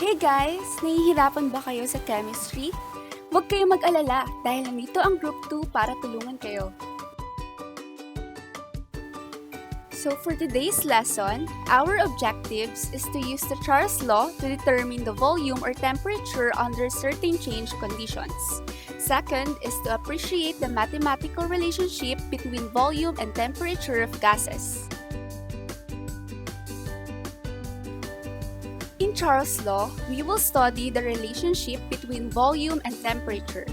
Hey guys! Nahihirapan ba kayo sa chemistry? Huwag kayong mag-alala dahil nandito ang Group 2 para tulungan kayo. So for today's lesson, our objectives is to use the Charles law to determine the volume or temperature under certain change conditions. Second is to appreciate the mathematical relationship between volume and temperature of gases. In Charles' law, we will study the relationship between volume and temperature.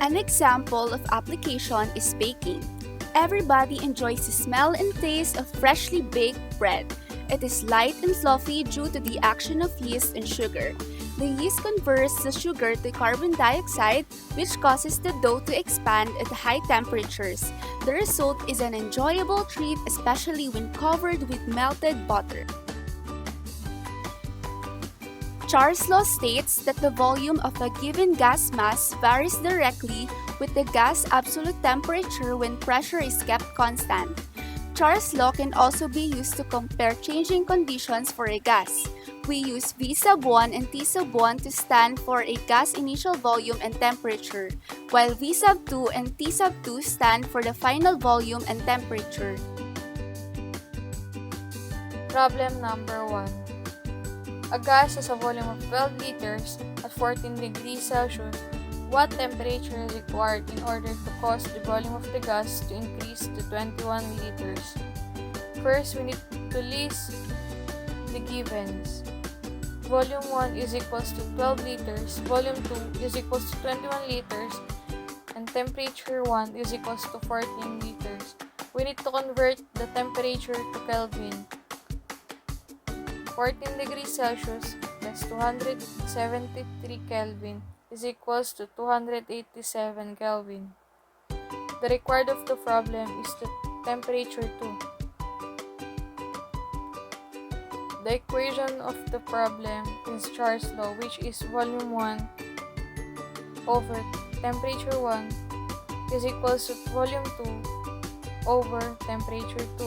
An example of application is baking. Everybody enjoys the smell and taste of freshly baked bread. It is light and fluffy due to the action of yeast and sugar. The yeast converts the sugar to carbon dioxide, which causes the dough to expand at high temperatures. The result is an enjoyable treat, especially when covered with melted butter. Charles' law states that the volume of a given gas mass varies directly with the gas absolute temperature when pressure is kept constant. Charles' law can also be used to compare changing conditions for a gas. We use V sub 1 and T sub 1 to stand for a gas initial volume and temperature, while V sub 2 and T sub 2 stand for the final volume and temperature. Problem number 1. A gas has a volume of 12 liters at 14 degrees Celsius. What temperature is required in order to cause the volume of the gas to increase to 21 liters? First, we need to list the givens. Volume 1 is equals to 12 liters, volume 2 is equals to 21 liters, and temperature 1 is equals to 14 liters. We need to convert the temperature to Kelvin. 14 degrees Celsius plus 273 Kelvin is equals to 287 Kelvin. The required of the problem is the temperature 2. The equation of the problem is Charles' law, which is volume 1 over temperature 1 is equals to volume 2 over temperature 2,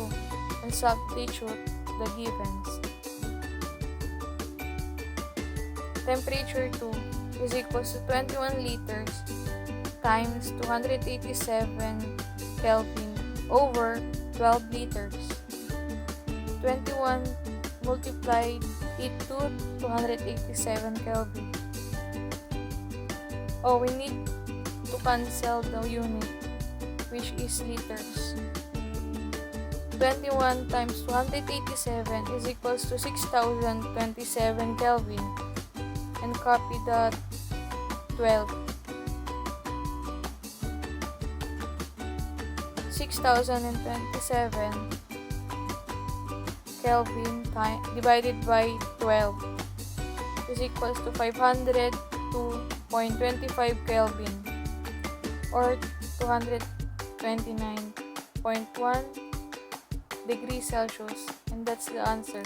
and substitute the givens. Temperature 2 is equals to 21 liters times 287 Kelvin over 12 liters. 21 multiplied into 287 Kelvin. We need to cancel the unit, which is liters. 21 times 287 is equals to 6027 Kelvin, and copy the 12. 6027 Kelvin divided by 12 is equals to 502.25 Kelvin, or 229.1 degrees Celsius, and that's the answer.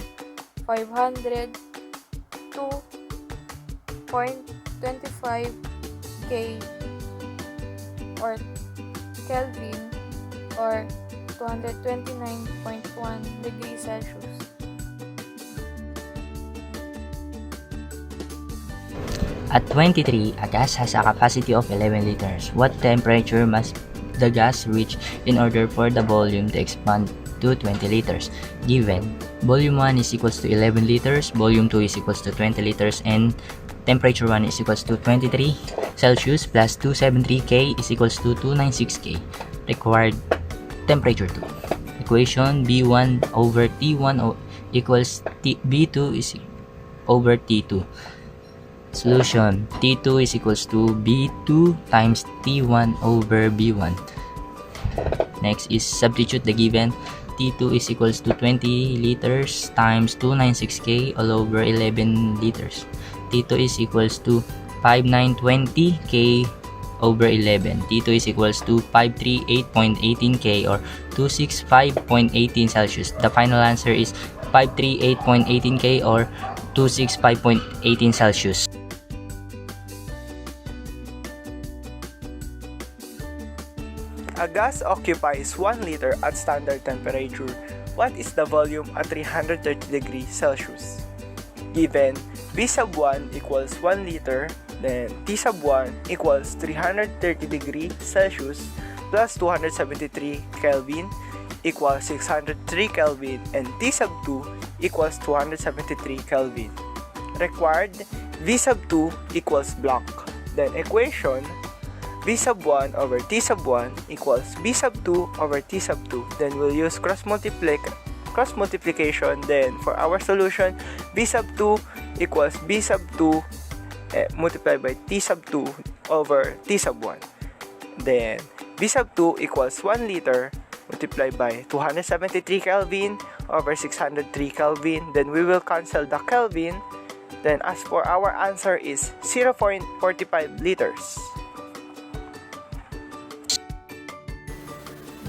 502.25 K or Kelvin, or 229.1 degrees Celsius. At 23, a gas has a capacity of 11 liters. What temperature must the gas reach in order for the volume to expand to 20 liters? Given, volume 1 is equals to 11 liters, volume 2 is equals to 20 liters, and temperature 1 is equals to 23 Celsius plus 273 K is equals to 296 K. Required temperature 2. Equation B1 over T1 equals B2 is over T2. Solution, T2 is equals to B2 times T1 over B1. Next is substitute the given. T2 is equals to 20 liters times 296K all over 11 liters. T2 is equals to 5920K over 11. T2 is equals to 538.18K or 265.18 Celsius. The final answer is 538.18K or 265.18 Celsius. A gas occupies 1 liter at standard temperature. what is the volume at 330 degrees Celsius? Given V sub 1 equals 1 liter, then T sub 1 equals 330 degrees Celsius plus 273 Kelvin equals 603 Kelvin, and T sub 2 equals 273 Kelvin. Required V sub 2 equals blank. Then equation V sub 1 over T sub 1 equals V sub 2 over T sub 2. Then we'll use cross multiplication. Then for our solution, V sub 2 equals V sub 2 multiplied by T sub 2 over T sub 1. Then V sub 2 equals 1 liter multiplied by 273 Kelvin over 603 Kelvin. Then we will cancel the Kelvin. Then as for our answer is 0.45 liters.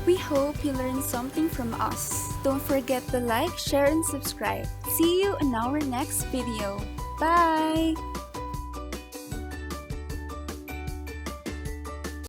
We hope you learned something from us. Don't forget to like, share, and subscribe. See you in our next video. Bye!